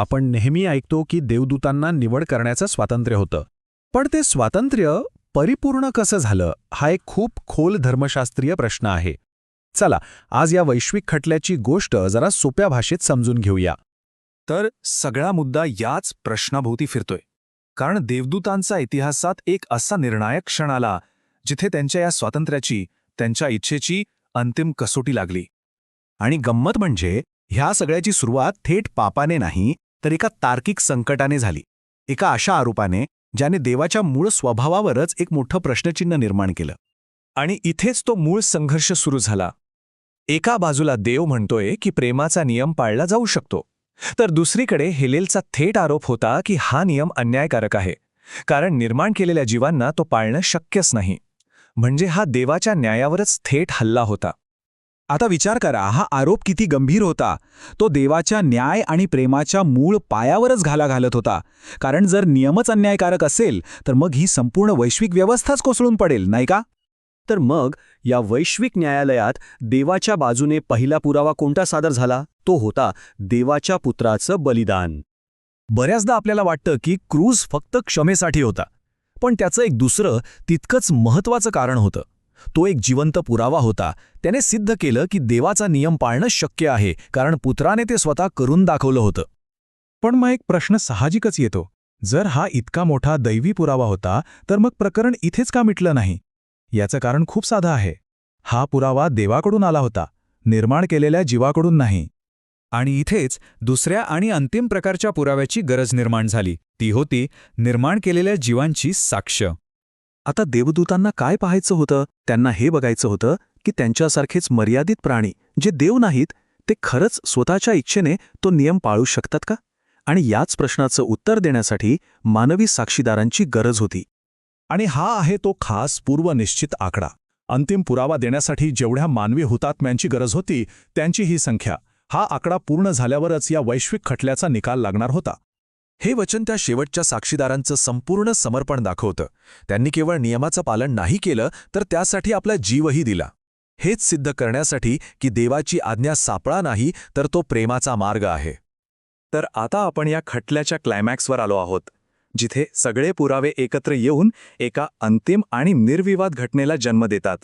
आपण नेहमी ऐकतो की देवदूतांना निवड करण्याचं स्वातंत्र्य होतं. पण ते स्वातंत्र्य परिपूर्ण कसं झालं, हा एक खूप खोल धर्मशास्त्रीय प्रश्न आहे. चला, आज या वैश्विक खटल्याची गोष्ट जरा सोप्या भाषेत समजून घेऊया. तर सगळा मुद्दा याच प्रश्नाभोवती फिरतोय. कारण देवदूतांचा इतिहासात एक असा निर्णायक क्षण आला जिथे त्यांच्या या स्वातंत्र्याची, त्यांच्या इच्छेची अंतिम कसोटी लागली. आणि गंमत म्हणजे ह्या सगळ्याची सुरुवात थेट पापाने नाही, तर एका तार्किक संकटाने झाली. एका अशा आरोपाने ज्याने देवाच्या मूळ स्वभावावरच एक मोठं प्रश्नचिन्ह निर्माण केलं. आणि इथेच तो मूळ संघर्ष सुरू झाला. एका बाजूला देव म्हणतोय की प्रेमाचा नियम पाळला जाऊ शकतो, तर दुसरीकडे हेलेलचा थेट आरोप होता की हा नियम अन्यायकारक आहे, कारण निर्माण केलेल्या जीवांना तो पाळणं शक्यच नाही. म्हणजे हा देवाच्या न्यायावरच थेट हल्ला होता. आता विचार करा, हा आरोप किती गंभीर होता. तो देवाच्या न्याय आणि प्रेमाच्या मूळ पायावरच घाला घालत होता. कारण जर नियमच अन्यायकारक असेल तर मग ही संपूर्ण वैश्विक व्यवस्थाच कोसळून पडेल, नाही का? तर मग या वैश्विक न्यायालयात देवाच्या बाजूने पहिला पुरावा कोणता सादर झाला? तो होता देवाच्या पुत्राचं बलिदान. बऱ्याचदा आपल्याला वाटतं की क्रूज फक्त क्षमेसाठी होता, पण त्याचं एक दुसरं तितकंच महत्त्वाचं कारण होतं. तो एक जिवंत पुरावा होता. त्याने सिद्ध केलं की देवाचा नियम पाळणं शक्य आहे, कारण पुत्राने ते स्वतः करून दाखवलं होतं. पण मग एक प्रश्न साहजिकच येतो, जर हा इतका मोठा दैवी पुरावा होता तर मग प्रकरण इथेच का मिटलं नाही? याचं कारण खूप साधं आहे. हा पुरावा देवाकडून आला होता, निर्माण केलेल्या जीवाकडून नाही. आणि इथेच दुसऱ्या आणि अंतिम प्रकारच्या पुराव्याची गरज निर्माण झाली. ती होती निर्माण केलेल्या जीवांची साक्ष. आता देवदूतांना काय पाहायचं होतं? त्यांना हे बघायचं होतं की त्यांच्यासारखेच मर्यादित प्राणी, जे देव नाहीत, ते खरंच स्वतःच्या इच्छेने तो नियम पाळू शकतात का? आणि याच प्रश्नाचं उत्तर देण्यासाठी मानवी साक्षीदारांची गरज होती. आणि हा आहे तो खास पूर्वनिश्चित आकडा. अंतिम पुरावा देण्यासाठी जेवढ्या मानवी हुतात्म्यांची गरज होती त्यांची ही संख्या. हा आकडा पूर्ण झाल्यावरच या वैश्विक खटल्याचा निकाल लागणार होता. हे वचन त्या शेवटच्या साक्षीदारांचं संपूर्ण समर्पण दाखवतं. त्यांनी केवळ नियमाचं पालन नाही केलं, तर त्यासाठी आपला जीवही दिला. हेच सिद्ध करण्यासाठी की देवाची आज्ञा सापळा नाही, तर तो प्रेमाचा मार्ग आहे. तर आता आपण या खटल्याच्या क्लायमॅक्सवर आलो आहोत, जिथे सगळे पुरावे एकत्र येऊन एका अंतिम आणि निर्विवाद घटनेला जन्म देतात.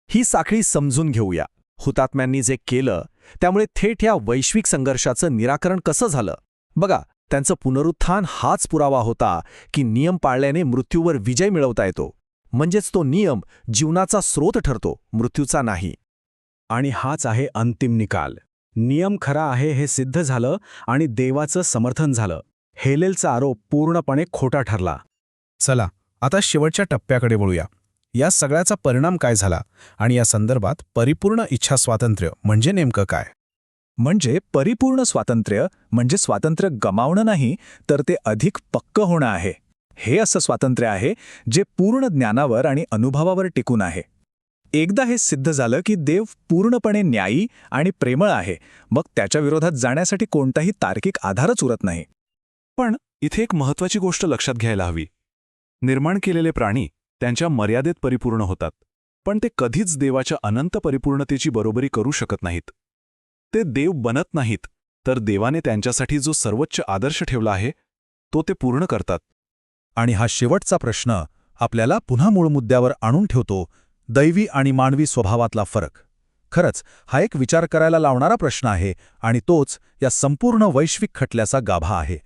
ही साखळी समजून घेऊया. हुतात्म्यांनी जे केलं त्यामुळे थेट या वैश्विक संघर्षाचं निराकरण कसं झालं? बघा, त्यांचं पुनरुत्थान हाच पुरावा होता की नियम पाळल्याने मृत्यूवर विजय मिळवता येतो. म्हणजेच तो नियम जीवनाचा स्रोत ठरतो, मृत्यूचा नाही. आणि हाच आहे अंतिम निकाल. नियम खरा आहे हे सिद्ध झालं आणि देवाचं समर्थन झालं. हेलेलचा आरोप पूर्णपणे खोटा ठरला. चला, आता शेवटच्या टप्प्याकडे वळूया. या सगळ्याचा परिणाम काय झाला आणि या संदर्भात परिपूर्ण इच्छा स्वातंत्र्य म्हणजे नेमकं काय? म्हणजे परिपूर्ण स्वातंत्र्य म्हणजे स्वातंत्र्य गमावणं नाही, तर ते अधिक पक्क होणं आहे. हे असं स्वातंत्र्य आहे जे पूर्ण ज्ञानावर आणि अनुभवावर टिकून आहे. एकदा हे सिद्ध झालं की देव पूर्णपणे न्यायी आणि प्रेमळ आहे, मग त्याच्या विरोधात जाण्यासाठी कोणताही तार्किक आधारच उरत नाही. पण इथे एक महत्त्वाची गोष्ट लक्षात घ्यायला हवी. निर्माण केलेले प्राणी त्यांच्या मर्यादेत परिपूर्ण होतात, पण ते कधीच देवाच्या अनंत परिपूर्णतेची बरोबरी करू शकत नाहीत. ते देव बनत नाहीत, तर देवाने त्यांच्यासाठी जो सर्वोच्च आदर्श ठेवला आहे तो ते पूर्ण करतात. आणि हा शेवटचा प्रश्न आपल्याला पुन्हा मूळ मुद्द्यावर आणून ठेवतो, दैवी आणि मानवी स्वभावातला फरक. खरंच हा एक विचार करायला लावणारा प्रश्न आहे आणि तोच या संपूर्ण वैश्विक खटल्याचा गाभा आहे.